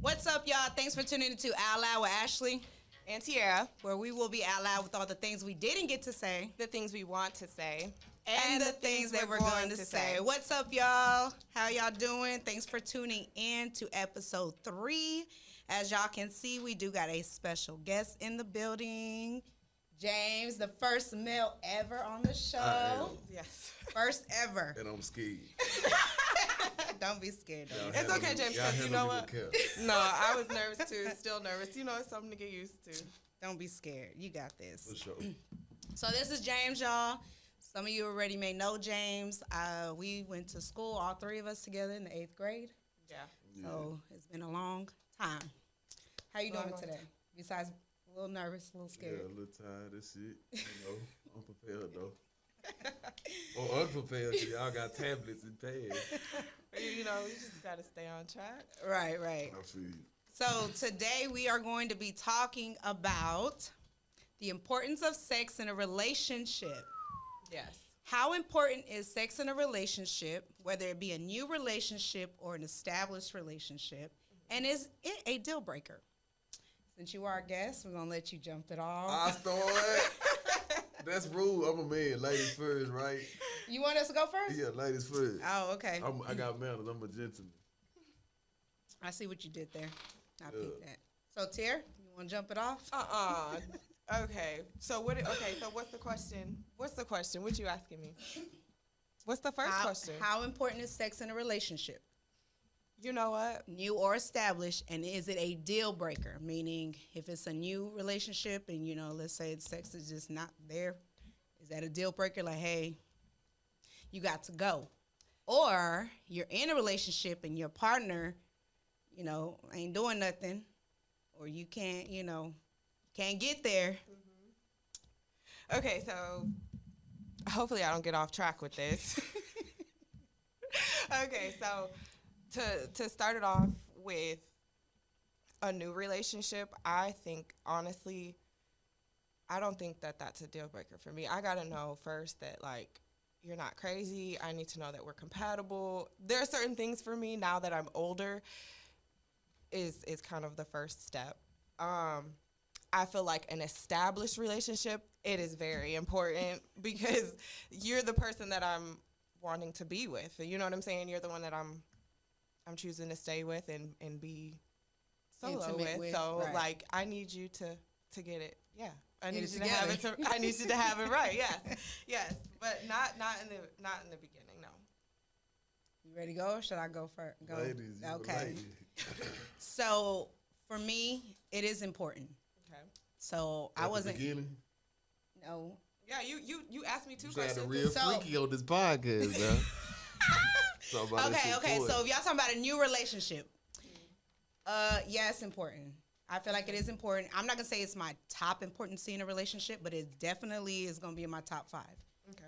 What's up, y'all? Thanks for tuning into Out Loud with Ashley And Tiara, where we will be out loud with all the things we didn't get to say the things we want to say, and the things that we're going to say. What's up, y'all? How y'all doing? Thanks for tuning in to episode 3. As y'all can see, we do got a special guest in the building. James, the first male ever on the show. Yes. First ever. And I'm scared. Don't be scared. It's okay, James, because you know what? No, I was nervous too, still nervous. You know, it's something to get used to. Don't be scared. You got this. For sure. So this is James, y'all. Some of you already may know James. We went to school, all three of us together in the 8th grade. Yeah. So it's been a long time. How you doing today? Besides a little nervous, a little scared. Yeah, a little tired. That's it. You know, unprepared though. Or unprepared, 'cause y'all got tablets and pads. You know, you just got to stay on track. Right. I feel you. So today we are going to be talking about the importance of sex in a relationship. Yes. How important is sex in a relationship, whether it be a new relationship or an established relationship, and is it a deal breaker? Since you are our guest, we're going to let you jump it off. I start. That's rude. I'm a man. Ladies first, right? You want us to go first? Yeah, ladies first. Oh, okay. I got manners. I'm a gentleman. I see what you did there. I peeped that. So, Tier, you want to jump it off? Okay. So what's the question? What you asking me? What's the first question? How important is sex in a relationship? You know what? New or established, and is it a deal breaker? Meaning, if it's a new relationship and, you know, let's say sex is just not there, is that a deal breaker? Like, hey, you got to go. Or you're in a relationship and your partner, you know, ain't doing nothing, or you can't, you know, can't get there. Mm-hmm. Okay, so hopefully I don't get off track with this. Okay, so to start it off with a new relationship, I think, honestly, I don't think that that's a deal breaker for me. I got to know first that, like, you're not crazy. I need to know that we're compatible. There are certain things for me now that I'm older is kind of the first step. I feel like an established relationship, it is very important because you're the person that I'm wanting to be with. You know what I'm saying? You're the one that I'm choosing to stay with and be solo with. So, right. Like, I need you to get it. Yeah. I need you to have it. I need you to have it right. Yes. But not in the beginning. No. You ready to go? Or should I go first? Go. Ladies, okay. So for me, it is important. Okay. So At I wasn't. The beginning? No. Yeah, you asked me 2 you questions. You real freaky on this podcast, man. Okay. So if y'all talking about a new relationship, yeah, it's important. I feel like it is important. I'm not gonna say it's my top importancy in a relationship, but it definitely is gonna be in my top 5. Okay.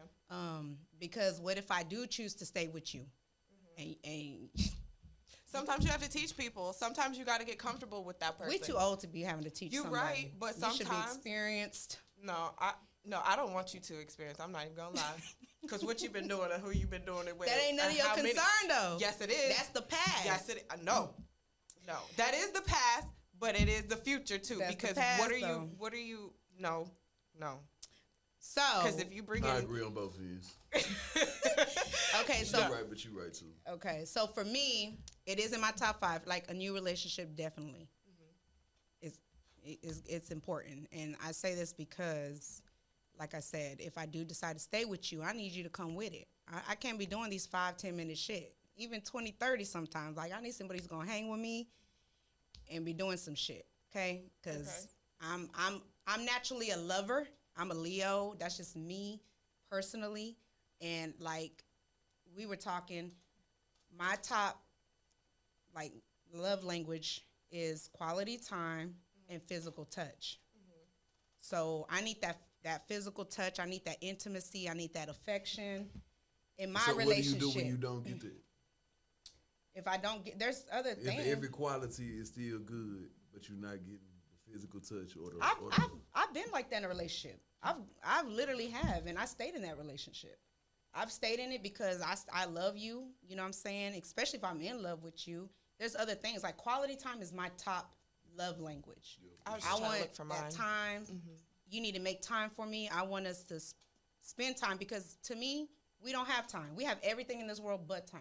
Because what if I do choose to stay with you, and sometimes you have to teach people. Sometimes you got to get comfortable with that person. We too old to be having to teach. You're somebody. right, but sometimes you should be experienced. No, I don't want you to experience. I'm not even gonna lie. Because what you've been doing and who you've been doing it with. That ain't none of your concern, though. Yes, it is. That's the past. Yes, it is. No. That is the past, but it is the future, too. That's because the past, what are you, no. So. Because if you bring I agree on both ends. Okay, so. You're right, but you're right, too. Okay, so for me, it is in my top 5. Like, a new relationship, definitely. It's important. And I say this because, like I said, if I do decide to stay with you, I need you to come with it. I can't be doing these 5-10 minute shit. Even 20, 30 sometimes. Like, I need somebody who's gonna hang with me and be doing some shit. Okay? Because I'm naturally a lover. I'm a Leo. That's just me personally. And like we were talking, my top like love language is quality time and physical touch. So I need that physical touch. I need that intimacy. I need that affection in my relationship. So what do you do when you don't get that? If I don't get, there's other things. If every quality is still good, but you're not getting the physical touch or the. I've been like that in a relationship. I've literally have, and I stayed in that relationship. I've stayed in it because I love you. You know what I'm saying? Especially if I'm in love with you, there's other things. Like quality time is my top love language. I was I just trying to want look for that mine. time. You need to make time for me. I want us to spend time because to me, we don't have time. We have everything in this world but time.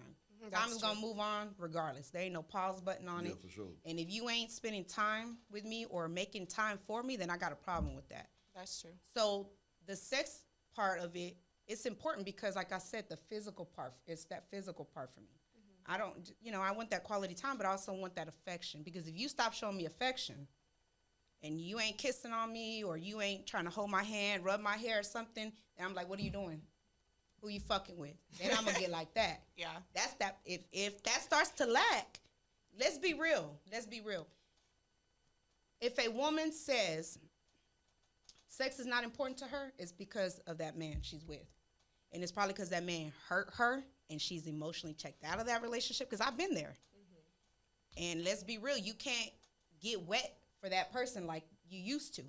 Time is going to move on regardless. There ain't no pause button on it. For sure. And if you ain't spending time with me or making time for me, then I got a problem with that. That's true. So the sex part of it, it's important because, like I said, the physical part, it's that physical part for me. I don't, I want that quality time, but I also want that affection. Because if you stop showing me affection and you ain't kissing on me or you ain't trying to hold my hand, rub my hair or something, then I'm like, what are you doing? Who you fucking with? Then I'm going to get like that. Yeah. That's that. If that starts to lack, let's be real. Let's be real. If a woman says sex is not important to her, it's because of that man she's with. And it's probably because that man hurt her and she's emotionally checked out of that relationship, because I've been there. And let's be real, you can't get wet for that person like you used to.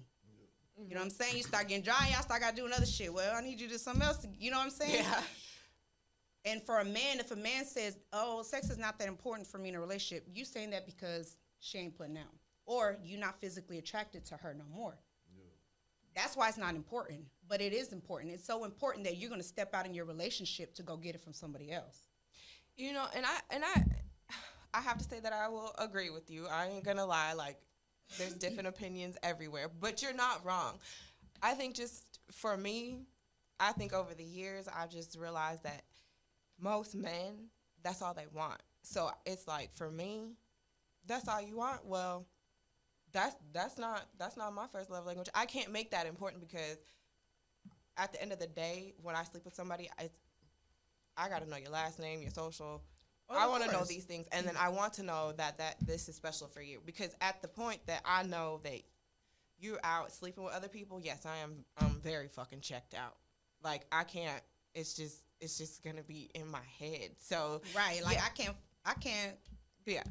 You know what I'm saying? You start getting dry, y'all start got doing other shit. Well, I need you to do something else. You know what I'm saying? Yeah. And for a man, if a man says, oh, sex is not that important for me in a relationship, you saying that because she ain't putting out. Or you're not physically attracted to her no more. That's why it's not important, but it is important. It's so important that you're going to step out in your relationship to go get it from somebody else. And I have to say that I will agree with you. I ain't gonna lie, like there's different opinions everywhere, but you're not wrong. I think just for me, I think over the years I've just realized that most men, that's all they want. So it's like, for me, that's all you want. Well, that's not my first love language. I can't make that important because at the end of the day, when I sleep with somebody, I got to know your last name, your social. I want to know these things, and then I want to know that this is special for you, because at the point that I know that you're out sleeping with other people, yes, I'm very fucking checked out. Like I can't. It's just gonna be in my head. So right, like yeah. I can't. Yeah.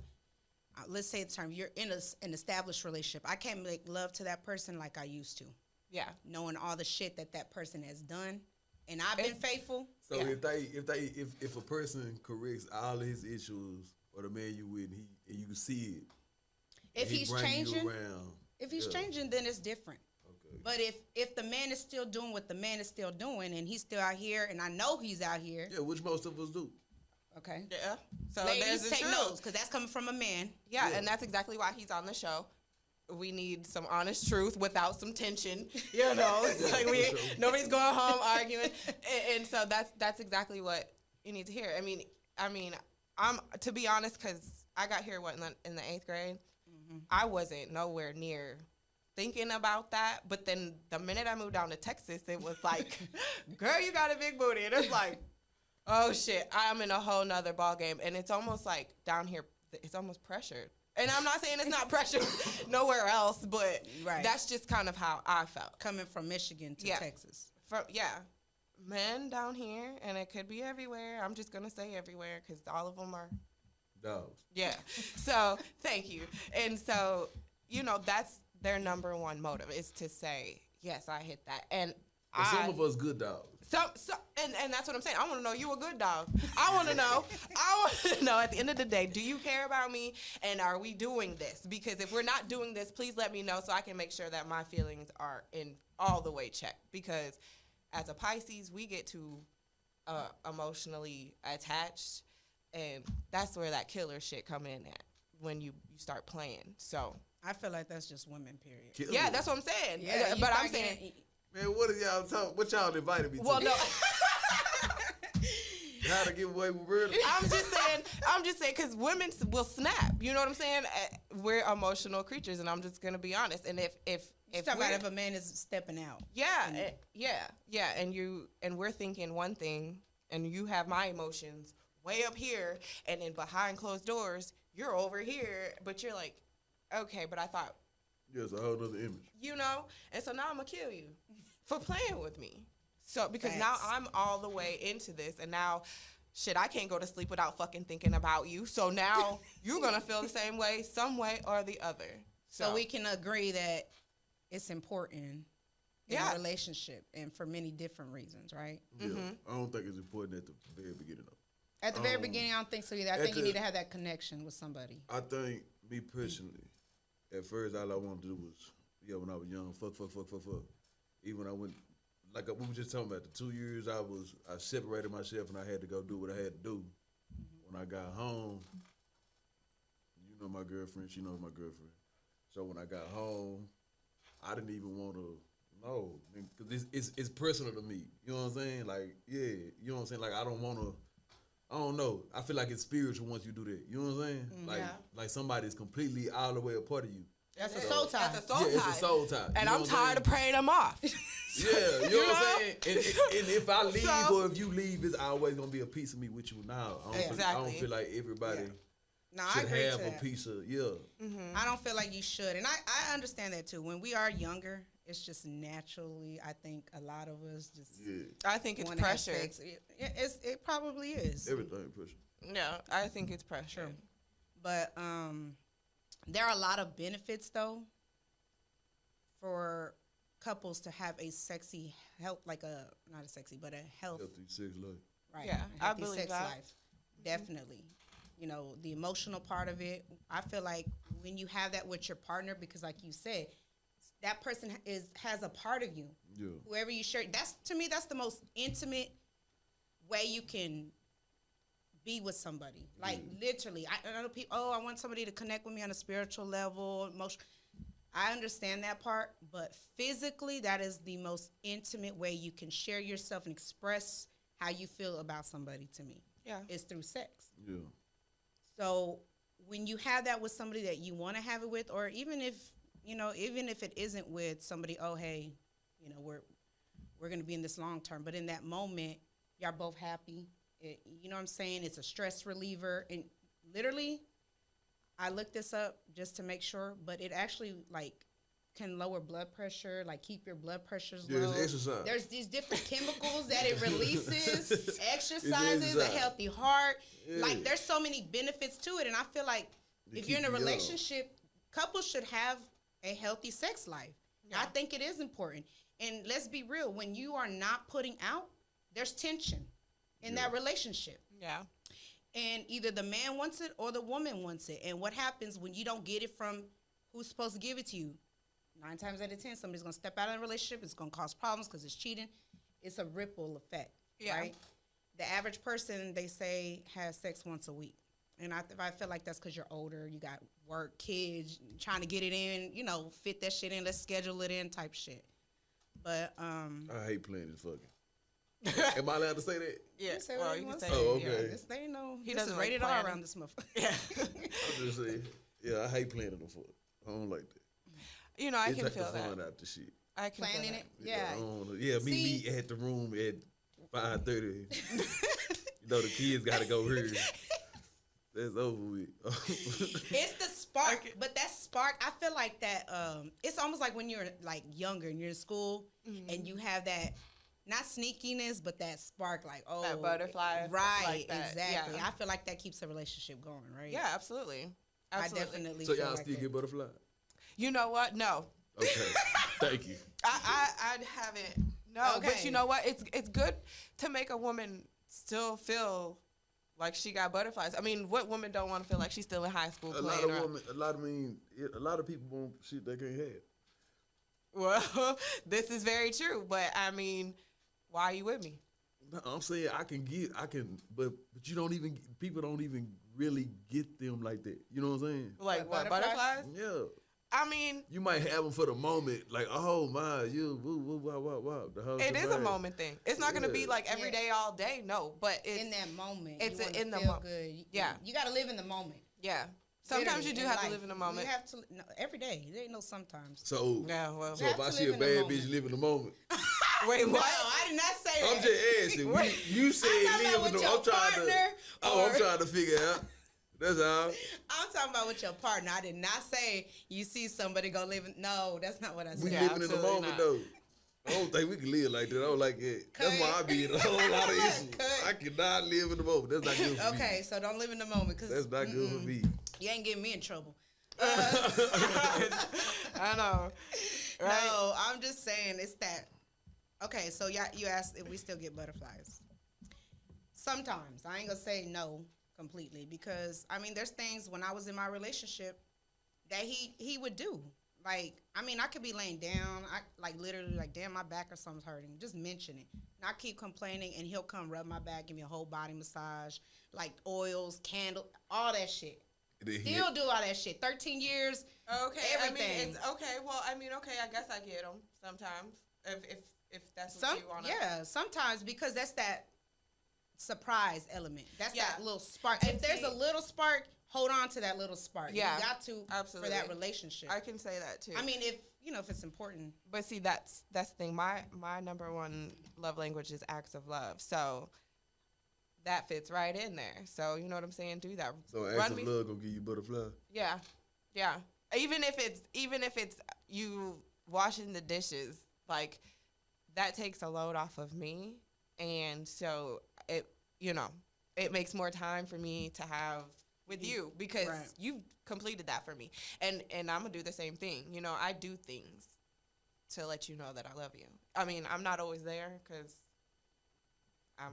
Let's say the term, you're in an established relationship. I can't make love to that person like I used to. Yeah. Knowing all the shit that person has done, and I've been faithful. So Yeah. if a person corrects all of his issues, or the man you with, and you can see it, If he's changing, if he's changing, then it's different. Okay. But if the man is still doing what the man is still doing, and he's still out here, and I know he's out here. Yeah, which most of us do. Okay. Yeah. So Ladies, there's the take truth. notes, because that's coming from a man. Yeah, and that's exactly why he's on the show. We need some honest truth without some tension. You know, it's like nobody's going home arguing, and so that's exactly what you need to hear. I mean, I'm, to be honest, because I got here in the 8th grade, I wasn't nowhere near thinking about that. But then the minute I moved down to Texas, it was like, girl, you got a big booty, and it's like, oh shit, I'm in a whole nother ball game, and it's almost like down here, it's almost pressured. And I'm not saying it's not pressured nowhere else, but that's just kind of how I felt. Coming from Michigan to Texas. Men down here, and it could be everywhere. I'm just going to say everywhere because all of them are dogs. Yeah. So, thank you. And so, that's their number one motive, is to say, yes, I hit that. And some of us good dogs. And that's what I'm saying. I want to know you a good dog. I want to know at the end of the day, do you care about me, and are we doing this? Because if we're not doing this, please let me know so I can make sure that my feelings are in all the way checked. Because as a Pisces, we get too emotionally attached, and that's where that killer shit come in at, when you start playing. So I feel like that's just women, period. Killer. Yeah, that's what I'm saying. Yeah, but I'm saying, man, what are y'all talking? What y'all invited me to? well, no. How to get away with murder? I'm just saying, because women will snap. You know what I'm saying? We're emotional creatures, and I'm just gonna be honest. And if a man is stepping out, and we're thinking one thing, and you have my emotions way up here, and then behind closed doors, you're over here, but you're like, okay, but I thought, yeah, it's a whole other image. And so now I'm gonna kill you for playing with me. So, because now I'm all the way into this, and now, shit, I can't go to sleep without fucking thinking about you. So now you're going to feel the same way, some way or the other. So we can agree that it's important in a relationship, and for many different reasons, right? Yeah. I don't think it's important at the very beginning, though. At the very beginning, I don't think so either. I think you need to have that connection with somebody. I think, me personally, at first, all I wanted to do was, when I was young, fuck. Even when I went, like we were just talking about, the 2 years I separated myself and I had to go do what I had to do. When I got home, you know my girlfriend, she knows my girlfriend. So when I got home, I didn't even want to know, because it's personal to me. You know what I'm saying? Like, yeah, you know what I'm saying? Like, I don't want to, I don't know. I feel like it's spiritual once you do that. You know what I'm saying? Like somebody's completely all the way a part of you. That's a soul tie. That's a soul tie. Yeah, it's a soul tie. And I'm tired of praying them off. Yeah, you know what I'm saying? And if I leave or if you leave, it's always going to be a piece of me with you now. I don't feel like everybody should have a piece of, I don't feel like you should. And I understand that too. When we are younger, it's just naturally, I think a lot of us just I think it's pressure. It probably is. Everything pressure. No, I think it's pressure. But there are a lot of benefits, though, for couples to have a sexy health, like not a sexy, but a healthy sex life. Right. Yeah, a healthy I believe sex that. life. Definitely. You know, the emotional part of it. I feel like when you have that with your partner, because like you said, that person has a part of you. Yeah. Whoever you share, to me, that's the most intimate way you can be with somebody. Like literally, I know people. Oh, I want somebody to connect with me on a spiritual level, emotional. I understand that part, but physically, that is the most intimate way you can share yourself and express how you feel about somebody. To me, is through sex. Yeah. So when you have that with somebody that you want to have it with, or even if it isn't with somebody, oh hey, we're gonna be in this long term, but in that moment, y'all both happy. You know what I'm saying? It's a stress reliever, and literally, I looked this up just to make sure, but it actually can lower blood pressure, keep your blood pressures low. It's exercise. There's these different chemicals that it releases. Exercises, a healthy heart. Yeah. There's so many benefits to it, and I feel like if you're in a relationship, couples should have a healthy sex life. Yeah. I think it is important. And let's be real, when you are not putting out, there's tension in that relationship. Yeah. And either the man wants it or the woman wants it. And what happens when you don't get it from who's supposed to give it to you? 9 times out of 10, somebody's going to step out of a relationship. It's going to cause problems because it's cheating. It's a ripple effect, right? The average person, they say, has sex once a week. And I feel like that's because you're older. You got work, kids, trying to get it in, fit that shit in. Let's schedule it in type shit. But I hate playing this fucking. Am I allowed to say that? Yeah. You can say it. Oh, okay. Yeah, they know. He this doesn't is rated R around this motherfucker. Yeah. I'm just saying. Yeah, I hate playing it on foot. I don't like that. I can feel that. that. Fun out the shit. I can planning feel it. That. Yeah. Meet me at the room at 5:30. The kids gotta go here. That's over with. It's the spark, but that spark, I feel like that. It's almost like when you're younger and you're in school and you have that. Not sneakiness, but that spark, that butterfly. Right, that. exactly. Yeah. I feel like that keeps a relationship going, right? Yeah, absolutely. I definitely So feel y'all like still get butterfly? You know what? No. Okay. Thank you. I haven't. No, okay. But you know what? It's good to make a woman still feel like she got butterflies. I mean, what woman don't want to feel like she's still in high school playing around? A lot of people want shit they can't have. Well, this is very true, but I mean, why are you with me? No, I'm saying but people don't even really get them like that. You know what I'm saying? Like what, butterflies? Yeah. I mean, you might have them for the moment, oh my, you, woo, wow. It is a moment thing. It's not gonna be every day, all day. No, but it's in that moment. It's in the moment. Good. You got to live in the moment. Yeah. Sometimes you do have to live in the moment. You have to every day. There ain't no sometimes. So so if I see a bad bitch live in the moment. Wait, what? No, I did not say that. I'm just asking. You said live in the moment. I'm trying to figure out. That's all. I'm talking about with your partner. I did not say you see somebody go live in. No, that's not what I said. We living in the moment though. I don't think we can live like that. I don't like it. That's why I be in a whole lot of issues. I cannot live in the moment. That's not good for me. Okay, so don't live in the moment. That's not good for me. You ain't getting me in trouble. I know. Right? No, I'm just saying it's that. Okay, so you asked if we still get butterflies. Sometimes I ain't gonna say no completely because I mean, there's things when I was in my relationship that he would do. Like, I mean, I could be laying down, I like literally like, damn, my back or something's hurting. Just mention it. And I keep complaining, and he'll come rub my back, give me a whole body massage, like oils, candle, all that shit. Still do all that shit. 13 years. Okay, everything. I mean, it's okay. Well, I mean, okay, I guess I get them sometimes if that's what you want. Yeah, sometimes because that's that surprise element. That's that little spark. And if there's a little spark, hold on to that little spark. Yeah, you got to absolutely. for that relationship. I can say that too. I mean, if if it's important. But see, that's the thing. My number one love language is acts of love. So that fits right in there. So you know what I'm saying? Do that. So acts of love gonna give you butterfly. Yeah, yeah. Even if it's you washing the dishes, like that takes a load off of me, and so it makes more time for me to have with you because you've completed that for me, and I'm gonna do the same thing. You know, I do things to let you know that I love you. I mean, I'm not always there because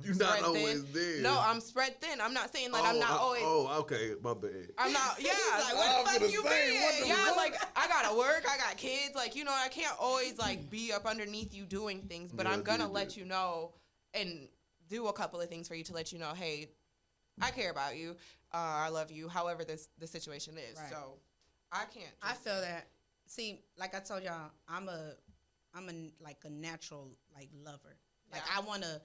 You're not always there. No, I'm spread thin. I'm not saying that I'm not always. Oh, okay, my bad. I'm not. Yeah, like, what the fuck you been? Yeah, like I gotta work. I got kids. Like I can't always like be up underneath you doing things. But I'm gonna let you know and do a couple of things for you to let you know, hey, I care about you. I love you. However the situation is. Right. So I can't. I feel that. See, like I told y'all, I'm a like a natural like lover. Like I wanna.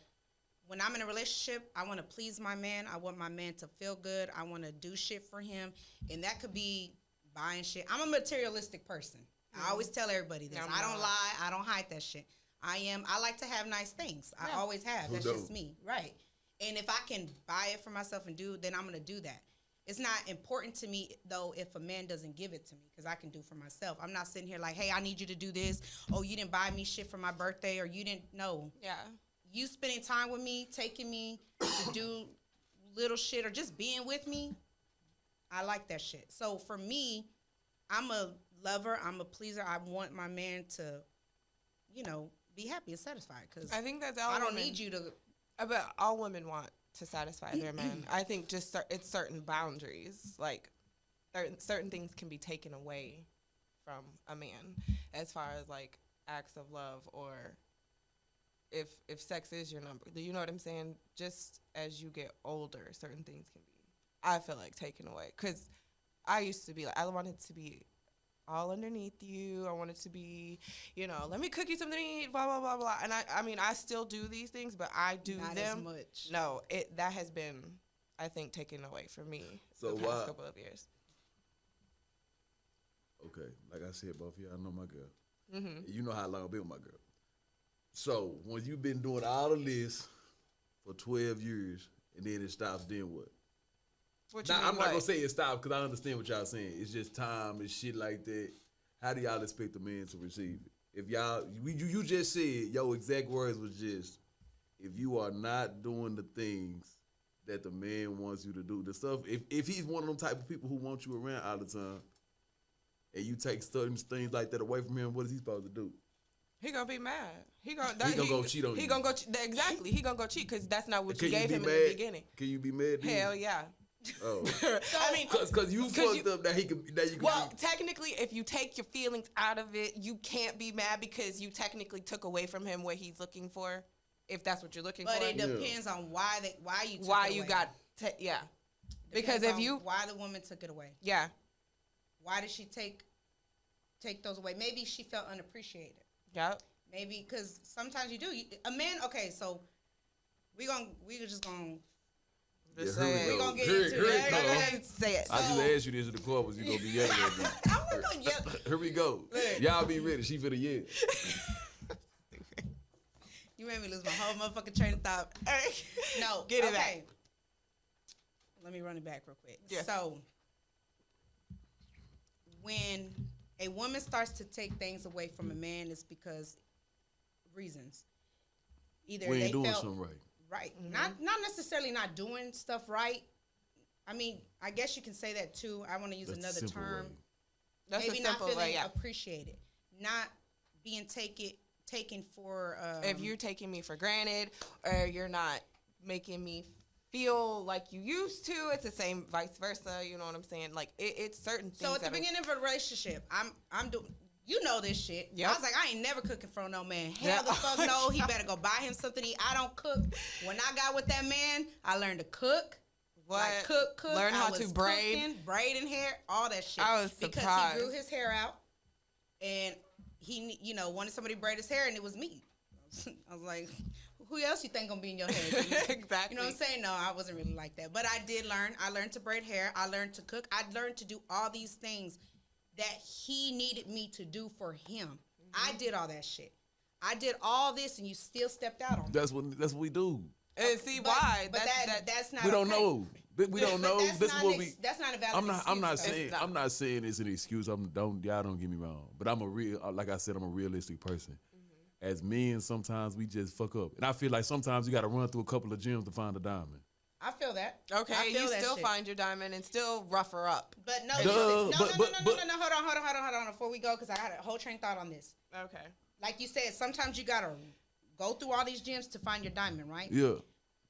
When I'm in a relationship, I want to please my man. I want my man to feel good. I want to do shit for him. And that could be buying shit. I'm a materialistic person. I always tell everybody this. I don't lie. I don't hide that shit. I like to have nice things. I always have. That's just me. Right. And if I can buy it for myself and do, then I'm going to do that. It's not important to me, though, if a man doesn't give it to me because I can do for myself. I'm not sitting here like, hey, I need you to do this. Oh, you didn't buy me shit for my birthday or you didn't know. Yeah. You spending time with me, taking me to do little shit or just being with me, I like that shit. So for me, I'm a lover. I'm a pleaser. I want my man to, be happy and satisfied. Cause I think that's all I don't need you to. But all women want to satisfy their men. I think just it's certain boundaries. Like certain things can be taken away from a man as far as like acts of love or if sex is your number, you know what I'm saying? Just as you get older, certain things can be, I feel like, taken away. Because I used to be like, I wanted to be all underneath you. I wanted to be, let me cook you something to eat, blah, blah, blah, blah. And I mean, I still do these things, but I do Not them. As much. No, that has been, I think, taken away from me the past couple of years. Okay. Like I said, both of y'all know my girl. Mm-hmm. You know how long I've been with my girl. So, when you've been doing all of this for 12 years, and then it stops, then what? I'm not going to say it stops, because I understand what y'all saying. It's just time and shit like that. How do y'all expect the man to receive it? If y'all, you just said, your exact words was just, if you are not doing the things that the man wants you to do, the stuff, if he's one of them type of people who want you around all the time, and you take certain things like that away from him, what is he supposed to do? He gonna be mad. He gonna go cheat on you. He gonna go exactly. He gonna go cheat because that's not what you gave him in the beginning. Can you be mad? Hell yeah. Oh, so, I mean, because you fucked up that you can. Well, technically, if you take your feelings out of it, you can't be mad because you technically took away from him what he's looking for. If that's what you're looking for, but it depends on why you took it away. Got yeah. Because if you why the woman took it away. Yeah. Why did she take those away? Maybe she felt unappreciated. Yep. Maybe because sometimes you do. A man, okay, so we just gonna we're gonna get into it. Say it. I just asked you this in the club, was you gonna be yelling at me? I'm not gonna yell. Here we go. Y'all be ready. She finna yell. You made me lose my whole motherfucking train of thought. No, get it back. Let me run it back real quick. Yeah. So when a woman starts to take things away from a man, it's because reasons. Either we ain't they doing felt something right. Right. Mm-hmm. Not necessarily not doing stuff right. I mean, I guess you can say that too. I want to use another term. That's maybe a simple not feeling way, yeah. appreciated. Not being taken for if you're taking me for granted or you're not making me feel like you used to. It's the same vice versa. You know what I'm saying? Like it's certain things. So at the beginning of a relationship, I'm doing. You know this shit. Yep. I was like, I ain't never cooking for no man. Hell the fuck no. He better go buy him something to eat. I don't cook. When I got with that man, I learned to cook. What? Like cook. Learn how to braid. Cooking, braiding hair, all that shit. I was surprised. Because he grew his hair out, and he, wanted somebody to braid his hair, and it was me. I was like, who else you think gonna be in your head? Exactly. You know what I'm saying? No, I wasn't really like that. But I did learn. I learned to braid hair. I learned to cook. I learned to do all these things that he needed me to do for him. I did all that shit. I did all this, and you still stepped out on me. That's what we do. And see But, why? But that's not. We don't okay. know. We don't know. This is what we. That's not a valid excuse. I'm not saying it's an excuse. Y'all don't get me wrong. But I'm like I said, I'm a realistic person. As men, sometimes we just fuck up, and I feel like sometimes you got to run through a couple of gyms to find a diamond. I feel that. Okay, I feel you that still shit. find your diamond and still rough her up. But no, Duh, listen. but- No. Hold on. Before we go, because I had a whole train of thought on this. Okay. Like you said, sometimes you gotta go through all these gyms to find your diamond, right? Yeah.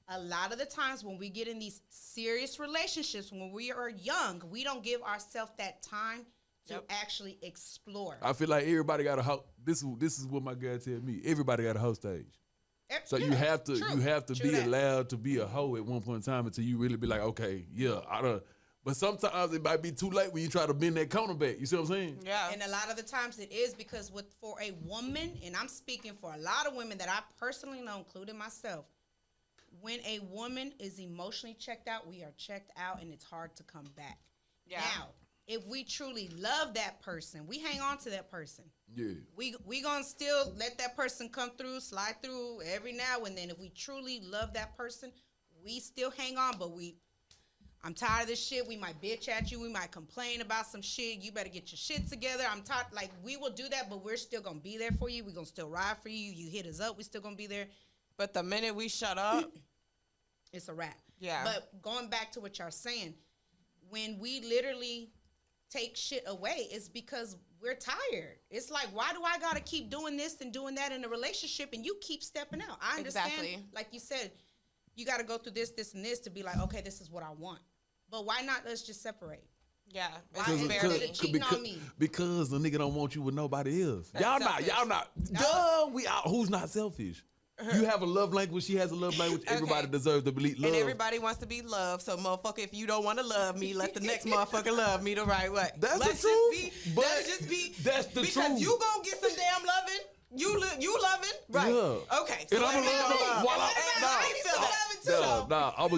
A lot of the times when we get in these serious relationships, when we are young, we don't give ourselves that time to actually explore. I feel like everybody got a house. This is what my girl tell me. Everybody got a house stage. So you have to be that. allowed to be a hoe at one point in time until you really be like, okay, yeah, I don't. But sometimes it might be too late when you try to bend that corner back. You see what I'm saying? Yeah. And a lot of the times it is because for a woman, and I'm speaking for a lot of women that I personally know, including myself, when a woman is emotionally checked out, we are checked out and it's hard to come back. Yeah. Now, if we truly love that person, we hang on to that person. Yeah. We gonna still let that person come through, slide through every now and then. If we truly love that person, we still hang on, but I'm tired of this shit. We might bitch at you. We might complain about some shit. You better get your shit together. I'm tired. Like, we will do that, but we're still going to be there for you. We're going to still ride for you. You hit us up, we still going to be there. But the minute we shut up, it's a wrap. Yeah. But going back to what y'all saying, when we literally take shit away, it's because we're tired. It's like, why do I got to keep doing this and doing that in a relationship and you keep stepping out? I understand. Exactly. Like you said, you got to go through this, and this to be like, okay, this is what I want. But why not let's just separate? yeah. Why It's instead barely. of cheating on me? Because the nigga don't want you with nobody else. That's selfish. Y'all not. Duh, who's not selfish? You have a love language. She has a love language. Okay. Everybody deserves to believe love. And everybody wants to be loved. So, motherfucker, if you don't want to love me, let the next motherfucker love me the right way. That's Let's the truth. Let's just be. That's the because truth. you gonna get some damn loving. You loving, right? Yeah. Okay. And so I'm let me gonna know. love. While I ain't feel that. I'm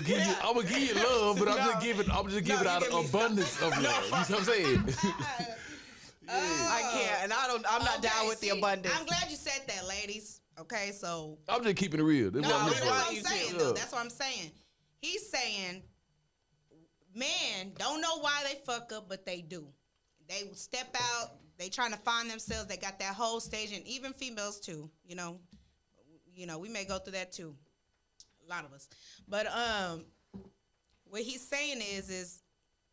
gonna give you love, but I'm just giving No, it you out give me of abundance of love. You see what I'm saying? I can't, and I'm not down with the abundance. I'm glad you said that, ladies. Okay, so I'm just keeping it real. That's No, what I'm that's saying. what I'm you saying, too. though. That's what I'm saying. He's saying, men don't know why they fuck up, but they do. They step out. They trying to find themselves. They got that whole stage, and even females too. You know, we may go through that too. A lot of us. But what he's saying is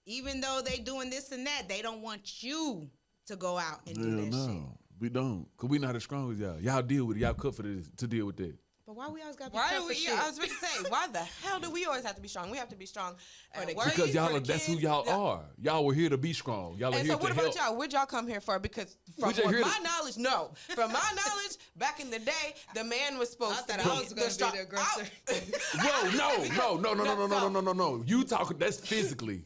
even though they doing this and that, they don't want you to go out and do that shit. We don't, cause we not as strong as y'all. Y'all deal with it. Y'all cut for this to deal with that. But why we always got to be Why cut do for we? shit? I was about to say, why the hell do we always have to be strong? We have to be strong at work, Because y'all, for the that's who kids. y'all Yeah. are. Y'all were here to be strong. Y'all are And here so what to about help. y'all? What'd y'all come here for? Because from We just here my to- knowledge, no. From my knowledge, back in the day, the man was supposed to be I was gonna be the aggressor. Whoa, no. You talking? That's physically.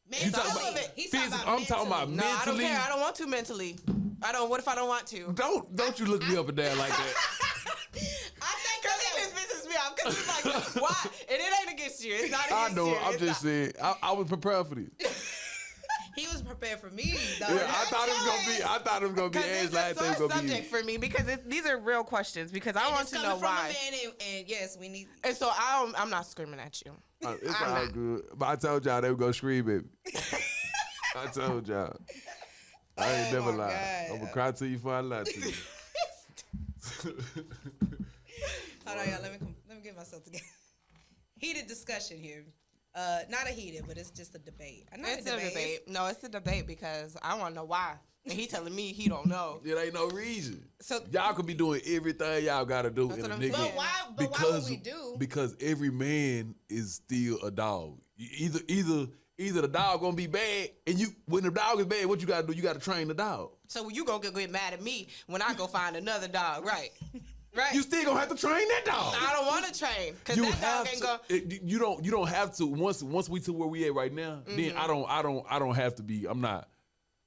Man, You talking some about of it. He's physical? talking about I'm talking about mentally. No, I don't mentally. care. I don't want to mentally. I don't. What if I don't want to? Don't you look me up and down like that. I think Because he just pisses me off. Because he's like, why? And it ain't against you. It's not I against know. you. I'm It's just not. saying. I was prepared for this. he was prepared for me, though. Yeah, I thought it was gonna be. Because As it's like a that was sore gonna be. subject for me because these are real questions because I want It's to coming know from why. a man, and yes, we need. And so I'm not screaming at you. It's all good. But I told y'all they were gonna scream at me. I told y'all. I ain't never my lie. God. I'm gonna cry to you before I lie to you. Hold on, y'all. Let me get myself together. Heated discussion here. Not a heated, but it's just a debate. It's a debate. No, it's a debate because I want to know why. And he telling me he don't know. It ain't no reason. So y'all could be doing everything y'all gotta do in a nigga. But why would we do? Because every man is still a dog. Either the dog gonna be bad, and when the dog is bad, what you gotta do? You gotta train the dog. So you gonna get mad at me when I go find another dog, right? Right. You still gonna have to train that dog. I don't want to train because that dog ain't go. You don't have to. Once we to where we at right now, then I don't have to be. I'm not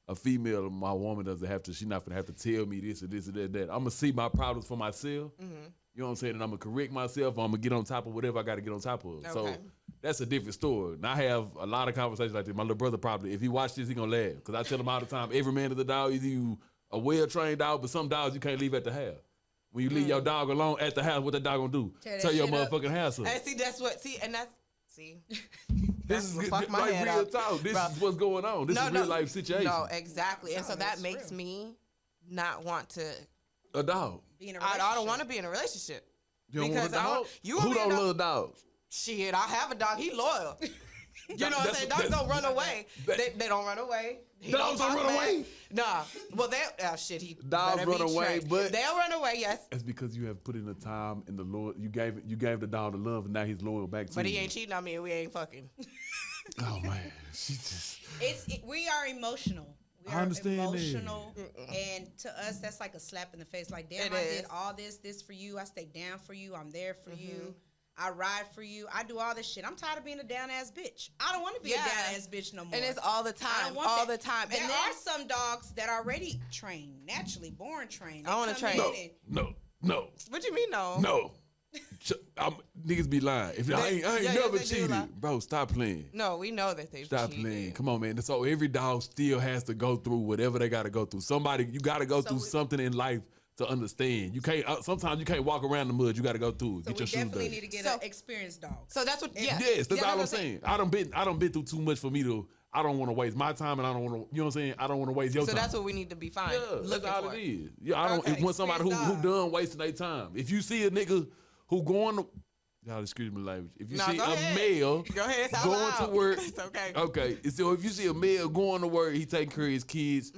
a female. My woman doesn't have to. She's not gonna have to tell me this or this or that. I'm gonna see my problems for myself. You know what I'm saying? And I'm gonna correct myself. Or I'm gonna get on top of whatever I got to get on top of. Okay. So that's a different story. And I have a lot of conversations like this. My little brother probably, if he watch this, he gonna laugh because I tell him all the time. Every man is a dog. Either you a well trained dog, but some dogs you can't leave at the house. When you leave your dog alone at the house, what that dog gonna do? Tear your motherfucking house up. And see, that's what. See, and that's see. This is like real talk. This is what's going on. This is real life situation. No, exactly. And so that makes me not want to a dog. Be in a relationship. I don't want to be in a relationship. You don't want a dog? Who don't love dogs? Shit, I have a dog. He loyal. You know what I'm saying? Dogs don't run away. They don't run away. Dogs don't run away? Nah. Well, dogs run away, but they'll run away. Yes. That's because you have put in the time and the Lord. You gave the dog the love, and now he's loyal back to you. But he ain't cheating on me, and we ain't fucking. Oh man, she just. We are emotional. We are emotional, and to us, that's like a slap in the face. Like, damn, I did all this for you. I stayed down for you. I'm there for you. I ride for you. I do all this shit. I'm tired of being a down-ass bitch. I don't want to be a down-ass bitch no more. And it's all the time. The time. There are some dogs that are already trained, naturally born trained. I want to train. No. What you mean, no? No. Niggas be lying. If I ain't never cheated. Bro, stop playing. No, we know that they've cheated. Stop playing. Come on, man. So every dog still has to go through whatever they got to go through. You got to go through something in life to understand. You can't. Sometimes you can't walk around the mud. You got to go through it. So get your shoes dirty. We definitely need to get an experienced dog. So that's what. Yeah. Yes, that's all I'm saying. I done been through too much for me to. I don't want to waste my time, and I don't want to. You know what I'm saying? I don't want to waste your time. So that's what we need to be fine. Yeah, that's all it is. Yeah, I don't want somebody who done wasting their time. If you see a nigga who going to, y'all excuse me language. If you see a male going to work, it's okay. Okay. So if you see a male going to work, he taking care of his kids.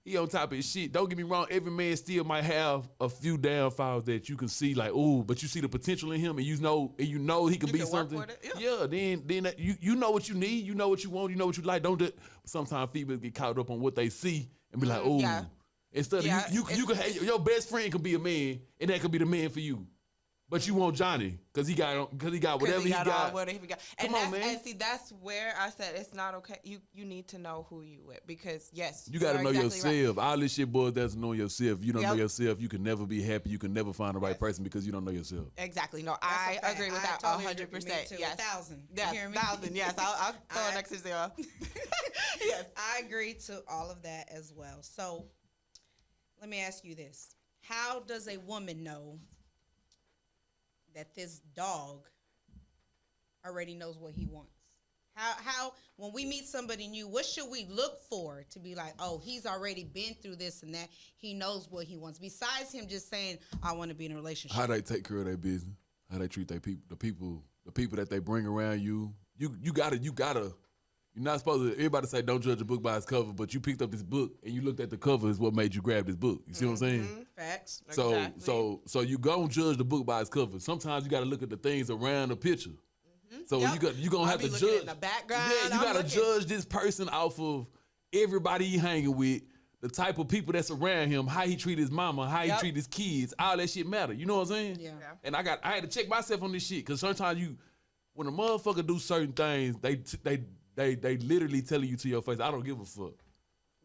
He on top of his shit. Don't get me wrong. Every man still might have a few downfalls that you can see, like, ooh, but you see the potential in him, and you know he can be something. Then you know what you need. You know what you want. You know what you like. Don't do. Sometimes females get caught up on what they see and be like, ooh. Yeah. Instead of you can have your best friend could be a man, and that could be the man for you. But you want Johnny because he got whatever he got. Come on, man. And see, that's where I said it's not okay. You need to know who you with because yes, you got to know yourself. Right. All this shit boils down to knowing yourself. You don't know yourself, you can never be happy. You can never find the right person because you don't know yourself. Exactly. No, I agree with that 100%. Yes, 1,000. Yes, 1,000. Yes, I'll throw an extra zero. Yes, I agree to all of that as well. So, let me ask you this: how does a woman know that this dog already knows what he wants? How when we meet somebody new, what should we look for to be like, oh, he's already been through this and that, he knows what he wants, besides him just saying, I want to be in a relationship? How they take care of their business, how they treat their people, the people that they bring around you. You gotta. You're not supposed to. Everybody say don't judge a book by its cover, but you picked up this book and you looked at the cover is what made you grab this book. You see what I'm saying? Facts. So you gonna judge the book by its cover. Sometimes you got to look at the things around the picture. So you gonna have to judge in the background. Yeah, you gotta judge this person off of everybody he hanging with, the type of people that's around him, how he treat his mama, how he treat his kids. All that shit matter. You know what I'm saying? Yeah. And I had to check myself on this shit because sometimes when a motherfucker do certain things, they literally telling you to your face, I don't give a fuck.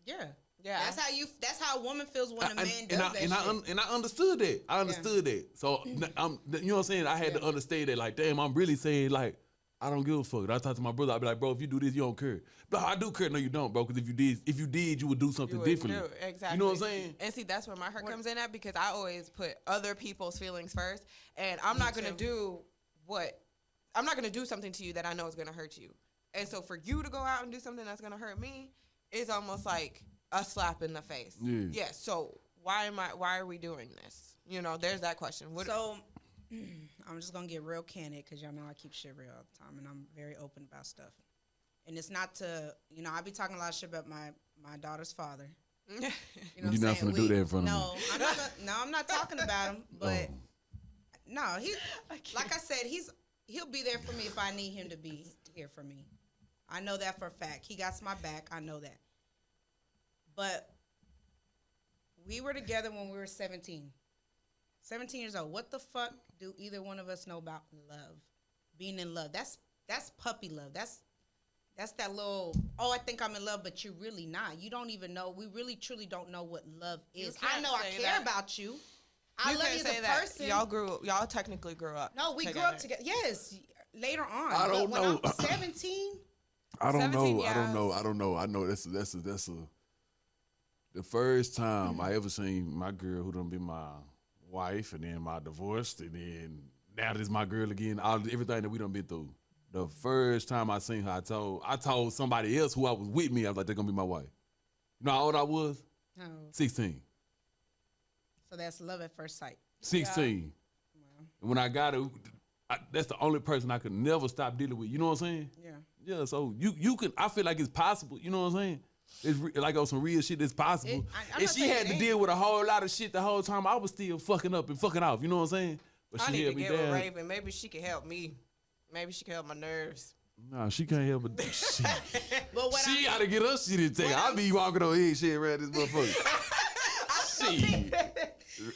Yeah. Yeah. That's how a woman feels when a man does that shit. And I understood that. I understood that. So you know what I'm saying? I had to understand that, like, damn, I'm really saying, like, I don't give a fuck. And I talk to my brother, I'd be like, bro, if you do this, you don't care. But I do care. No, you don't, bro. Because if you did, you would do something differently. Exactly. You know what I'm saying? And see, that's where my hurt comes in at because I always put other people's feelings first. And I'm not gonna do something to you that I know is gonna hurt you. And so for you to go out and do something that's gonna hurt me is almost like a slap in the face. Yeah. So why are we doing this? You know, there's that question. I'm just gonna get real candid because y'all know I keep shit real all the time, and I'm very open about stuff. And it's not to, I be talking a lot of shit about my daughter's father. You know what You're not saying? finna do that in front of me. No, I'm not talking about him. But no, he, like I said, he'll be there for me if I need him to be here for me. I know that for a fact. He got my back. I know that. But we were together when we were 17. 17 years old. What the fuck do either one of us know about love? Being in love. That's puppy love. That's that little, I think I'm in love, but you're really not. You don't even know. We really, truly don't know what love is. I know I care about you. I love you as a person. Y'all technically grew up. No, we grew up together. Yes, later on. I don't know. When I'm 17. I don't know. Yes. I don't know. I know that's the first time I ever seen my girl who done be my wife, and then my divorced, and then now this my girl again. Everything that we done been through. The first time I seen her, I told somebody else who I was with me, I was like, they're gonna be my wife. You know how old I was? Oh. 16. So that's love at first sight. 16. Yeah. Wow. And when I got her, that's the only person I could never stop dealing with. You know what I'm saying? Yeah. Yeah, so you can, I feel like it's possible. You know what I'm saying? It's like on some real shit, it's possible. And she had to deal with a whole lot of shit the whole time. I was still fucking up and fucking off. You know what I'm saying? But I she need held to me get with down. Raven. Maybe she can help me. Maybe she can help my nerves. Nah, she can't help but shit. But She gotta get her shit in take. I be walking on head shit around this motherfucker. Shit.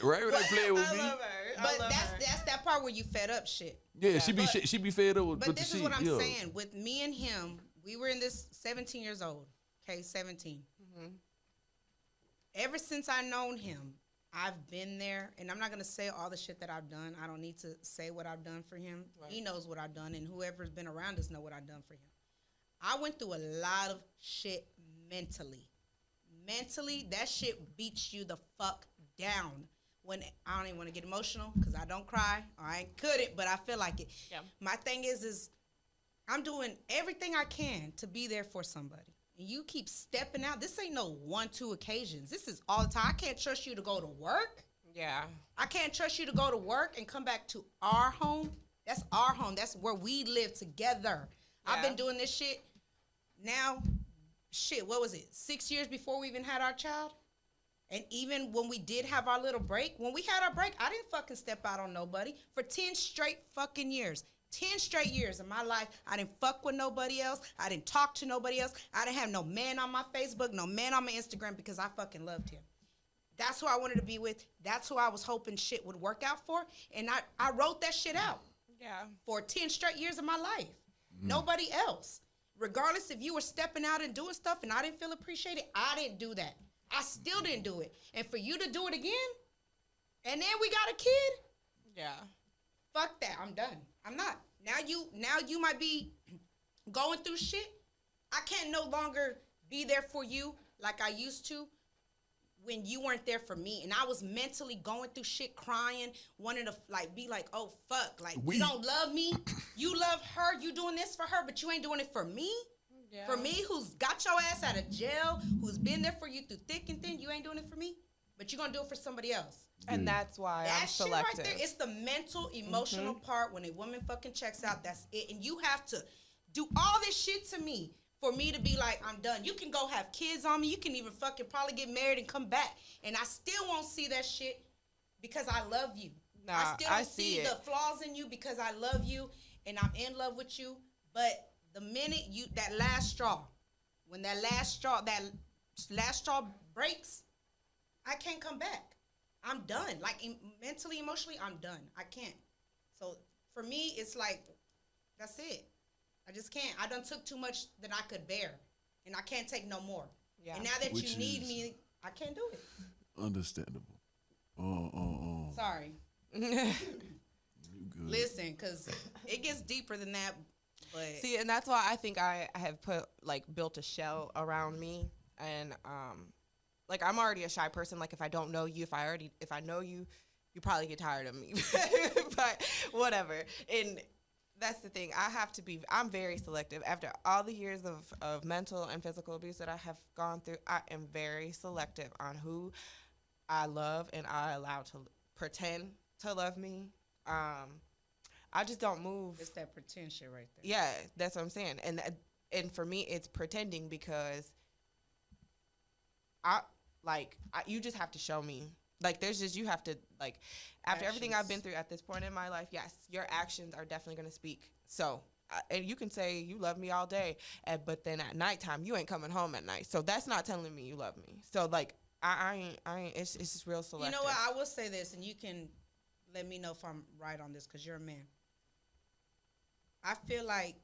Raven ain't playing with me. I love her. But that's that part where you fed up shit. Yeah, she be fed up with But the this shit. is what I'm yeah. saying. With me and him, we were in this 17 years old. Okay, 17. Mm-hmm. Ever since I known him, I've been there, and I'm not going to say all the shit that I've done. I don't need to say what I've done for him. Right. He knows what I've done, and whoever's been around us know what I've done for him. I went through a lot of shit mentally. Mentally, that shit beats you the fuck down. When I don't even want to get emotional because I don't cry. Or I couldn't, but I feel like it. Yeah. My thing is I'm doing everything I can to be there for somebody. And you keep stepping out. This ain't no 1-2 occasions. This is all the time. I can't trust you to go to work. Yeah. I can't trust you to go to work and come back to our home. That's our home. That's where we live together. Yeah. I've been doing this shit now, what was it, 6 years before we even had our child? And even when we did have our little break, when we had our break, I didn't fucking step out on nobody for 10 straight fucking years. 10 straight years of my life, I didn't fuck with nobody else. I didn't talk to nobody else. I didn't have no man on my Facebook, no man on my Instagram because I fucking loved him. That's who I wanted to be with. That's who I was hoping shit would work out for. And I wrote that shit out. Yeah. For 10 straight years of my life. Nobody else. Regardless if you were stepping out and doing stuff and I didn't feel appreciated, I didn't do that. I still didn't do it. And for you to do it again, and then we got a kid? Yeah. Fuck that. I'm done. I'm not. Now you might be going through shit. I can't no longer be there for you like I used to when you weren't there for me. And I was mentally going through shit, crying, wanting to be like, oh fuck, you don't love me. You love her. You doing this for her, but you ain't doing it for me. Yeah. For me, who's got your ass out of jail, who's been there for you through thick and thin, you ain't doing it for me, but you're gonna do it for somebody else. And that's why I'm selective. Right there, it's the mental, emotional part when a woman fucking checks out. That's it. And you have to do all this shit to me for me to be like, I'm done. You can go have kids on me. You can even fucking probably get married and come back. And I still won't see that shit because I love you. Nah, I still don't see the flaws in you because I love you and I'm in love with you. But the minute that last straw breaks, I can't come back. I'm done. Mentally, emotionally, I'm done. I can't. So for me, it's like, that's it. I just can't. I done took too much that I could bear, and I can't take no more. Yeah. And now that you need me, I can't do it. Understandable. Sorry. You good. Listen, because it gets deeper than that. But see, and that's why I think I have built a shell around me, and I'm already a shy person. If I don't know you, if I know you, you probably get tired of me. But whatever. And that's the thing. I'm very selective. After all the years of mental and physical abuse that I have gone through, I am very selective on who I love and I allow to pretend to love me. I just don't move. It's that pretend shit right there. Yeah, that's what I'm saying. And for me, it's pretending because you just have to show me. Like, you have to, like, after everything I've been through at this point in my life, yes, your actions are definitely going to speak. So, and you can say you love me all day, but then at nighttime, you ain't coming home at night. So that's not telling me you love me. So, like, I ain't, it's just real selective. You know what? I will say this, and you can let me know if I'm right on this, because you're a man. I feel like,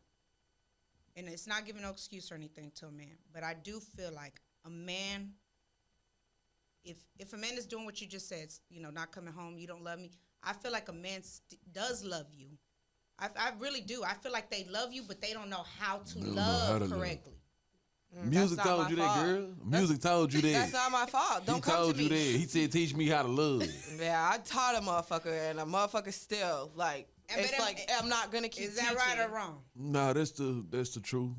and it's not giving no excuse or anything to a man, but I do feel like a man, if a man is doing what you just said, not coming home, you don't love me, I feel like a man does love you. I really do. I feel like they love you, but they don't know how to love correctly. Music told you that, girl. Music told you that. That's not my fault. Don't come to me. He told you that. He said, teach me how to love. Yeah, I taught a motherfucker, and a motherfucker still, like, it's like, I'm not going to keep teaching. Is that right or wrong? Nah, that's the truth.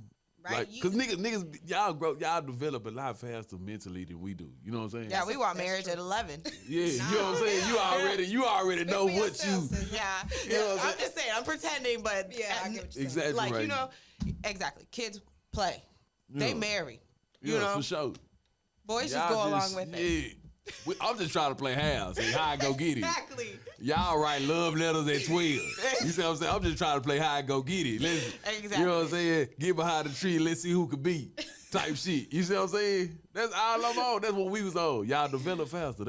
Right? Like, because niggas, y'all develop a lot faster mentally than we do. You know what I'm saying? Yeah, we want marriage at 11. Yeah, you know what I'm saying? You already know what you... Yeah, you know what I'm just saying, I'm pretending, but... Yeah, I get what you're saying. Exactly like, right. Exactly. Kids play. Yeah. They marry. Yeah, You know? for sure. Boys just go along with it. I'm just trying to play house. See how I go get it. Exactly. Y'all write love letters at 12. You see what I'm saying? I'm just trying to play how I go get it. Exactly. You know what I'm saying? Get behind the tree, let's see who can beat. Type shit. You see what I'm saying? That's all I'm on. That's what we was on. Y'all develop faster.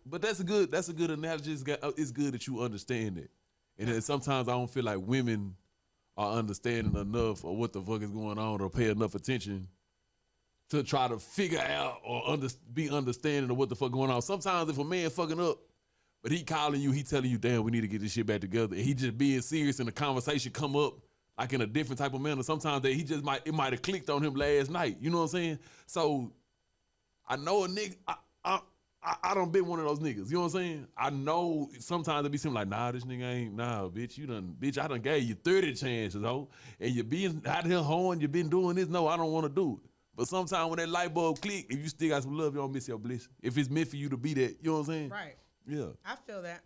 But that's a good analogy. It's good that you understand it. And then sometimes I don't feel like women are understanding enough of what the fuck is going on or pay enough attention to try to figure out or be understanding of what the fuck going on. Sometimes if a man fucking up, but he calling you, he telling you, damn, we need to get this shit back together, and he just being serious and the conversation come up like in a different type of manner, sometimes that it might have clicked on him last night. You know what I'm saying? So I know a nigga, I done been one of those niggas. You know what I'm saying? I know sometimes it be seeming like, nah, this nigga ain't, bitch, I done gave you 30 chances, ho. And you been out here hoeing, you been doing this. No, I don't want to do it. But sometimes when that light bulb click, if you still got some love, you don't miss your blessing. If it's meant for you to be that, you know what I'm saying? Right. Yeah. I feel that.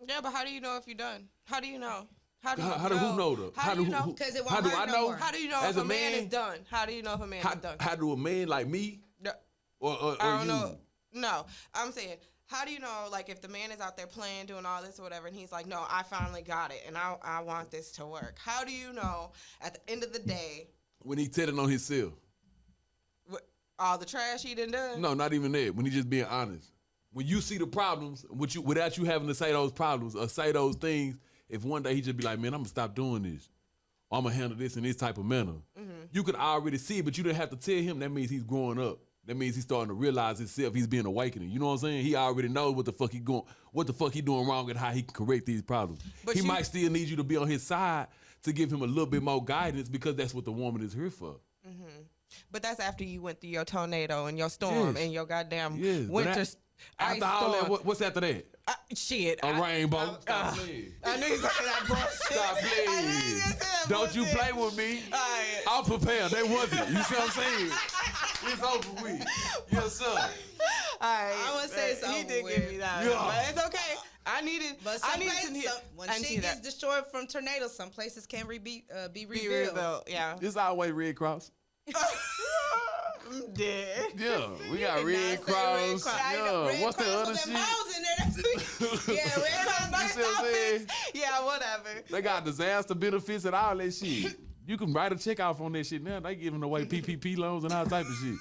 Yeah, but how do you know if you're done? How do you know? How do who know though? How do you know? Because it How won't do hurt I no know? more. How do you know As if a a man man- is done? How do you know if a man is done? How do a man like me No, or I don't you? know. No, I'm saying, how do you know, like, if the man is out there playing, doing all this or whatever, and he's like, no, I finally got it, and I want this to work. How do you know at the end of the day, When he telling on himself. all the trash he done? No, not even that. When he just being honest. When you see the problems, without you having to say those problems or say those things, if one day he just be like, man, I'm gonna stop doing this, or I'm gonna handle this in this type of manner, you could already see it, but you didn't have to tell him. That means he's growing up. That means he's starting to realize himself. He's being awakening. You know what I'm saying? He already knows what the fuck he doing wrong and how he can correct these problems. But he might still need you to be on his side to give him a little bit more guidance because that's what the woman is here for. But that's after you went through your tornado and your storm and your goddamn winter ice After all storm. that, what's after that? Shit. A rainbow. Stop playing. I knew you was gonna say that bullshit. Stop playing. Don't you play with me. I'm prepared. They wasn't. You see what I'm saying? It's over with. Yes, sir. All right. I wouldn't say it's He over did with. give me that. Yeah. But it's okay. I needed But I some needed places, to hear. when I need shit that. gets destroyed from tornadoes, some places can be Be rebuilt. rebuilt. Yeah. It's always Red Cross. I'm dead. Yeah, we got Did Red not say Cross. I know Yeah, Red what's the Cross other with them shit? hoes in there. That's yeah, Red Cross. You see what I'm saying? Yeah, whatever. They got disaster benefits and all that shit. You can write a check off on that shit now. They giving away PPP loans and all type of shit.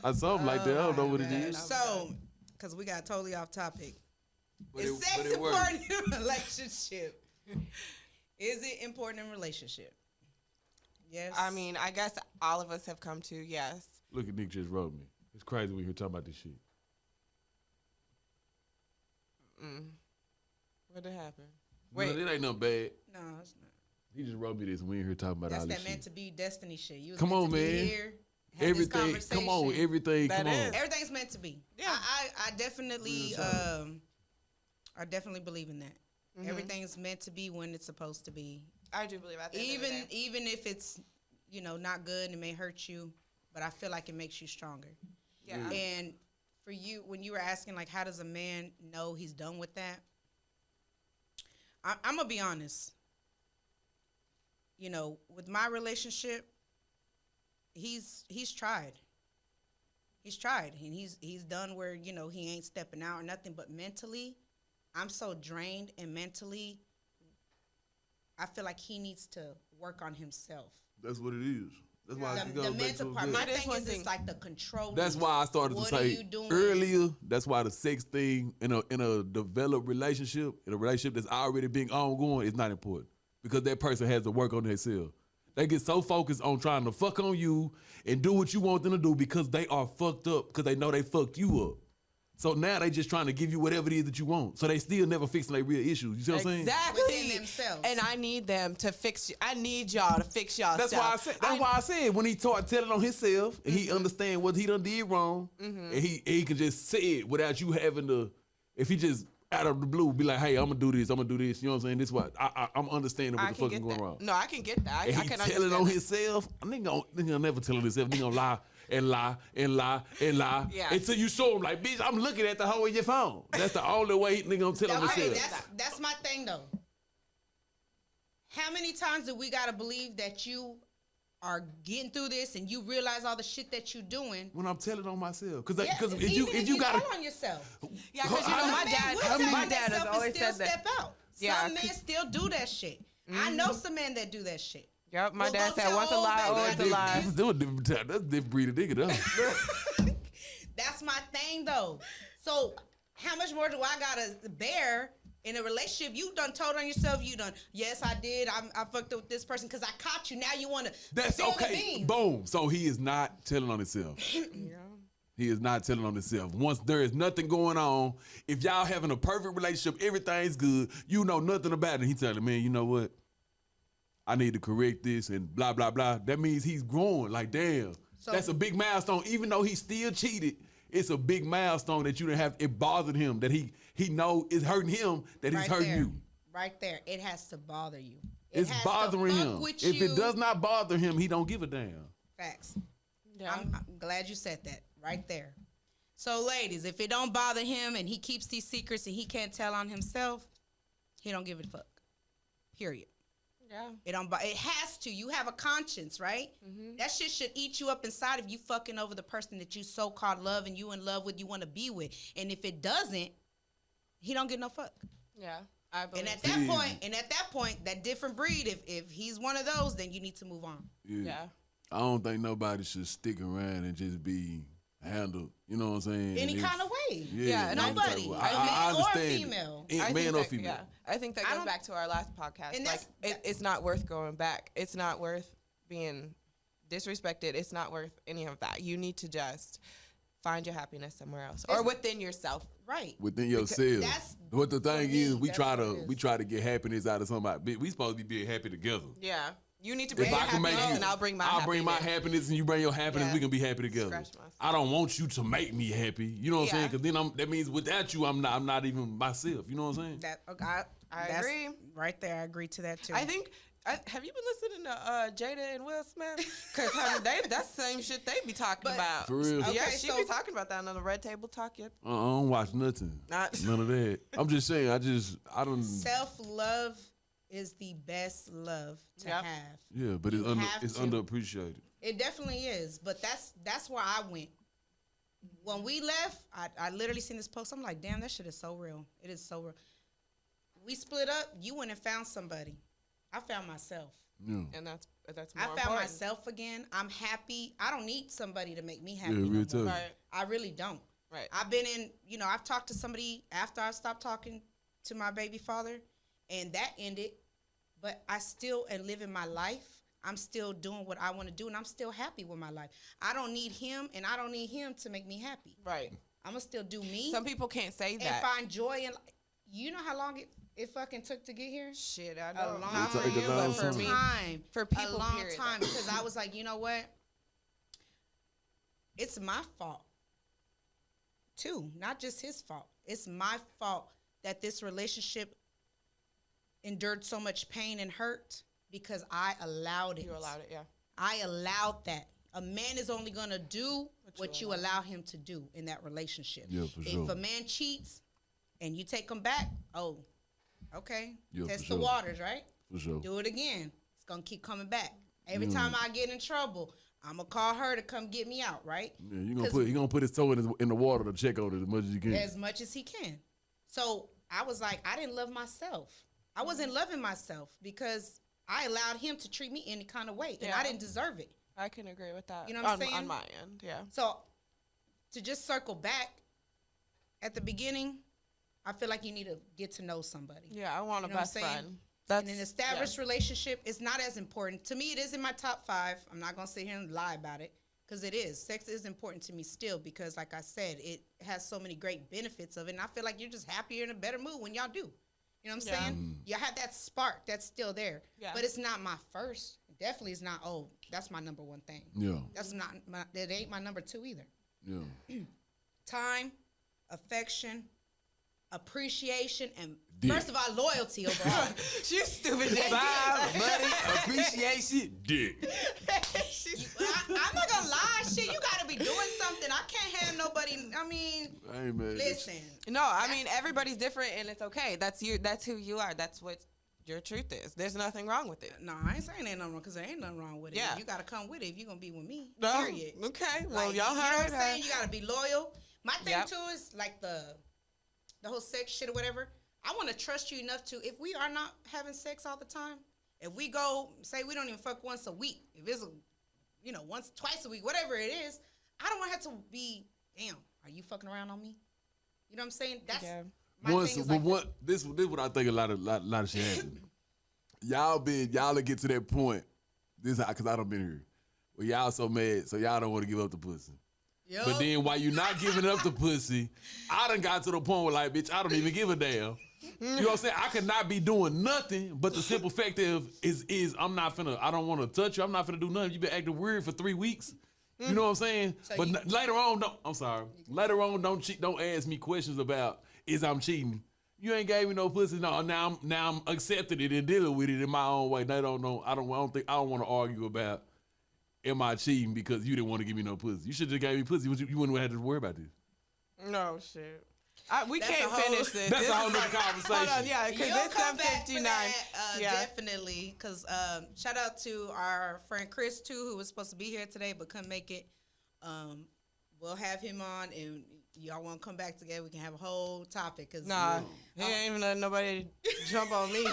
Or something like that. I don't know what it is. So, because we got totally off topic. But Is sex it works. important in a relationship? Is it important in a relationship? Yes. I mean, I guess all of us have come to yes. Look at Nick just wrote me. It's crazy when you're talking about this shit. What did happen? Wait, no, it ain't nothing bad. No, it's not. He just wrote me this and we ain't here talking about That's all this that shit. meant to be destiny shit. You was Come meant on, to be man. here, have Everything, this come on, conversation. everything, That come is. on. Everything's meant to be. Yeah. I definitely I definitely believe in that. Everything's meant to be when it's supposed to be. I do believe at the end of the day. Even if it's, not good and it may hurt you, but I feel like it makes you stronger. Yeah. And for you, when you were asking like how does a man know he's done with that? I'm gonna be honest. You know, with my relationship, he's tried. He's tried, and he's done where, you know, he ain't stepping out or nothing. But mentally, I'm so drained, and mentally, I feel like he needs to work on himself. That's what it is. That's why it The goes back mental to part. good. My It is thing one is, thing. it's like the control. That's why I started What to are say you doing? earlier. That's why the sex thing in a developed relationship, in a relationship that's already been ongoing, is not important because that person has to work on themselves. They get so focused on trying to fuck on you and do what you want them to do because they are fucked up because they know they fucked you up. So now they just trying to give you whatever it is that you want. So they still never fixing their real issues. You see what I'm saying? Exactly. Within themselves. And I need them to fix you. I need y'all to fix y'all That's why I said. That's why I said when he started telling on himself and he understand what he done did wrong, and he can just say it without you having to. If he just out of the blue be like, "Hey, I'm gonna do this. I'm gonna do this." You know what I'm saying? This is what I'm understanding what I the can fuck is get going that. wrong. No, I can get that. And I he can telling understand on that. himself. Nigga never tell on himself. Nigga gonna lie and lie and lie and lie Yeah. until you show him like, bitch, I'm looking at the hole in your phone. That's the only way nigga gonna tell on Okay, himself. that's my thing though. How many times do we gotta believe that you are getting through this and you realize all the shit that you're doing? When I'm telling on myself, because Yeah, if you gotta tell on yourself. Yeah, because you know Some my men dad. will tell My on dad has themselves and always still said that. step out. Yeah, Some men still do that shit. I know some men that do that shit. Yep, my Well, dad go said tell once a old lie, baby always I a did lie. this. That's a different breed of nigga though. That's my thing though. So how much more do I gotta bear in a relationship? You done told on yourself. You done. Yes, I did. I fucked up with this person because I caught you. Now you want to. That's okay. Boom. So he is not telling on himself. He is not telling on himself. Once there is nothing going on, if y'all having a perfect relationship, everything's good, you know nothing about it. He telling, man, you know what? I need to correct this and blah, blah, blah. That means he's growing. Like, damn. So- that's a big milestone. Even though he still cheated, it's a big milestone that you didn't have. It bothered him that he know it's hurting him that he's hurting you. Right there. It has to bother you. It It's has bothering to fuck him. with If you. it does not bother him, he don't give a damn. Facts. Yeah. I'm glad you said that right there. So, ladies, if it don't bother him and he keeps these secrets and he can't tell on himself, he don't give a fuck. Period. Yeah. It has to. You have a conscience, right? That shit should eat you up inside if you fucking over the person that you so-called love and you in love with, you want to be with. And if it doesn't, he don't get no fuck. Yeah. I believe And at so. that point, that different breed, if he's one of those, then you need to move on. Yeah. I don't think nobody should stick around and just be handled. You know what I'm saying? Any And kind of way. Yeah, and Nobody. I Man or understand. female. Man or female. Yeah, I think that I goes don't- back to our last podcast. And Like, that's- it's not worth going back. It's not worth being disrespected. It's not worth any of that. You need to just find your happiness somewhere else or within yourself. Right. Within yourself. that's- What the thing for me, is, we that's try what it to is. we try to get happiness out of somebody. We supposed to be being happy together. Yeah, you need to bring If your I can make happiness you, and I'll bring my happiness and you bring your happiness, Yeah. we can be happy together. Scratch myself. I don't want you to make me happy. You know what I'm saying? Yeah. Because then that means without you, I'm not even myself. You know what I'm saying? That okay, I that's agree. Right there, I agree to that too. I think. Have you been listening to Jada and Will Smith? Because that's the same shit they be talking about. For real? Yeah, Okay, she so- be talking about that on the Red Table Talk. Yep. I don't watch nothing. Not- None of that. I'm just saying. I don't. self-love is the best love to Yep. have. Yeah, but You have it's to. underappreciated. It definitely is, but that's where I went. When we left, I literally seen this post. I'm like, damn, that shit is so real. It is so real. We split up. You went and found somebody. I found myself. Yeah. And that's more I found important. myself again. I'm happy. I don't need somebody to make me happy. Yeah, no real more. tough. Right. I really don't. Right. I've been in, I've talked to somebody after I stopped talking to my baby father, and that ended, but I still am living my life. I'm still doing what I want to do, and I'm still happy with my life. I don't need him, and I don't need him to make me happy. Right. I'm going to still do me Some people can't say and that. find joy in You know how long it fucking took to get here? Shit, I A know. long Not for It took a you, long but for me. time. For people, a long period. time, because I was like, you know what? It's my fault, too. Not just his fault. It's my fault that this relationship endured so much pain and hurt because I allowed it. You allowed it, yeah. I allowed that. A man is only going to do what you allow him to do in that relationship. Yeah, for If sure. a man cheats and you take him back, oh, Okay, Yeah, for test the sure. waters, right? For sure. Do it again. It's gonna keep coming back. Every time I get in trouble, I'm gonna call her to come get me out, right? Yeah, he gonna put his toe in the water to check on it as much as you can. As much as he can. So I was like, I didn't love myself. I wasn't loving myself because I allowed him to treat me any kind of way, and I didn't deserve it. I can agree with that. You know what I'm saying? On my end, yeah. So to just circle back at the beginning, I feel like you need to get to know somebody. Yeah, I want a You know what best I'm saying? friend. And an established relationship is not as important. To me, it is in my top 5. I'm not going to sit here and lie about it because it is. Sex is important to me still because, like I said, it has so many great benefits of it. And I feel like you're just happier in a better mood when y'all do. You know what I'm saying? You have that spark that's still there. Yeah. But it's not my first. It definitely is not, oh, that's my number one thing. Yeah. That's not that ain't my number 2 either. Yeah. Time, affection, appreciation, and Dick. first of all, loyalty overall. She's stupid. Time, money, appreciation, dick. I'm not gonna lie, shit. You gotta be doing something. I can't have nobody. I mean, Hey, man. listen. No, I mean everybody's different, and it's okay. That's you. That's who you are. That's what your truth is. There's nothing wrong with it. No, I ain't saying ain't nothing wrong because there ain't nothing wrong with it. Yeah. You gotta come with it if you're gonna be with me. No. Period. Okay. Well, Like, y'all you know heard what I'm her. saying? You gotta be loyal. My thing Yep. too is like the whole sex shit or whatever. I want to trust you enough to, if we are not having sex all the time, if we go, say we don't even fuck once a week, if it's, once, twice a week, whatever it is, I don't want to have to be, damn, are you fucking around on me? You know what I'm saying? That's my thing is like this what I think a lot of shit happen. Y'all will get to that point. This because I done been here. Well, y'all so mad, so y'all don't want to give up the pussy. Yep. But then while you not giving up the pussy, I done got to the point where like, bitch, I don't even give a damn. You know what I'm saying? I could not be doing nothing, but the simple fact is I don't want to touch you. I'm not finna do nothing. You been acting weird for 3 weeks. You know what I'm saying? So but later on, don't ask me questions about is I'm cheating. You ain't gave me no pussy. No, now I'm accepting it and dealing with it in my own way. They don't know. I don't want to argue about am I cheating because you didn't want to give me no pussy. You should just gave me pussy. You wouldn't have to worry about this. No shit. We That's can't finish this. That's This a whole is nother conversation. Hold on, yeah, because You'll it's come back for 7:59. that, Yeah. definitely. Because shout out to our friend Chris too, who was supposed to be here today but couldn't make it. We'll have him on, and y'all want to come back together. We can have a whole topic. Cause Nah, he ain't even letting nobody jump on me.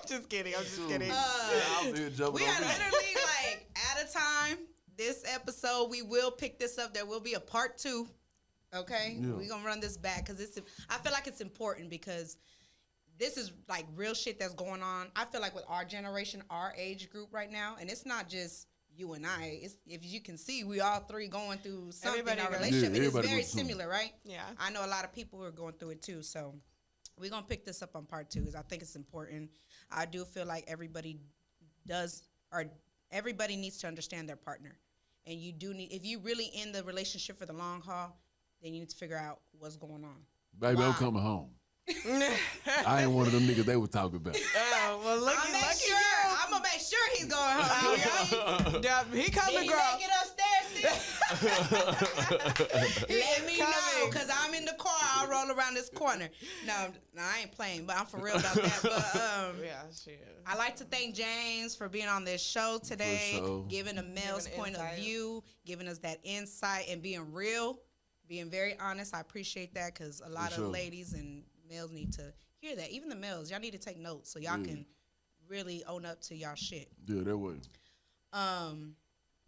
Just kidding. I'm just kidding. I was here jumping we on are me. literally like at a time. This episode, we will pick this up. There will be a part 2. Okay, Yeah. we're gonna run this back because I feel like it's important because this is like real shit that's going on. I feel like with our generation, our age group right now, and it's not just you and I. It's, if you can see, we all 3 going through something in our relationship. And it's everybody very goes through similar, right? Yeah. I know a lot of people who are going through it too. So we're gonna pick this up on part 2 because I think it's important. I do feel like everybody needs to understand their partner. And you do need, if you really in the relationship for the long haul, then you need to figure out what's going on. Baby, I'm coming home. I ain't one of them niggas they were talking about. Oh, well, look I'm gonna make sure he's going home. Yeah, he Did coming, he girl. make it upstairs, sis? Let me know, coming. because I'm in the car. I'll roll around this corner. No, I ain't playing, but I'm for real about that. But Yeah, shit. I like to thank James for being on this show today, sure. giving a male's Giving point insight. of view, giving us that insight, and being real, being very honest. I appreciate that because a lot sure. of ladies and males need to hear that. Even the males, y'all need to take notes so y'all can really own up to y'all shit. Yeah, that way.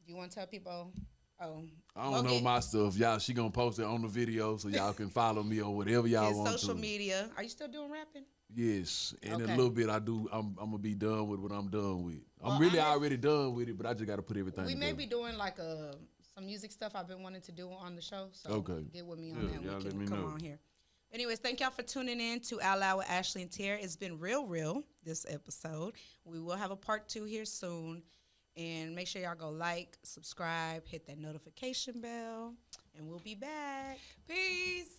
You want to tell people? Oh, I don't know my stuff. Y'all, she gonna post it on the video so y'all can follow me on whatever y'all his want social to. media. Are you still doing rapping? Yes, and Okay. a little bit I do. I'm gonna be done with what I'm done with. Well, I'm really I- already done with it, but I just gotta put everything We together. may be doing like some music stuff I've been wanting to do on the show. So Okay. get with me on Yeah, that. y'all We let can me come know. on here. Anyways, thank y'all for tuning in to Out Loud with Ashley and Tara. It's been real this episode. We will have a part 2 here soon. And make sure y'all go like, subscribe, hit that notification bell, and we'll be back. Peace.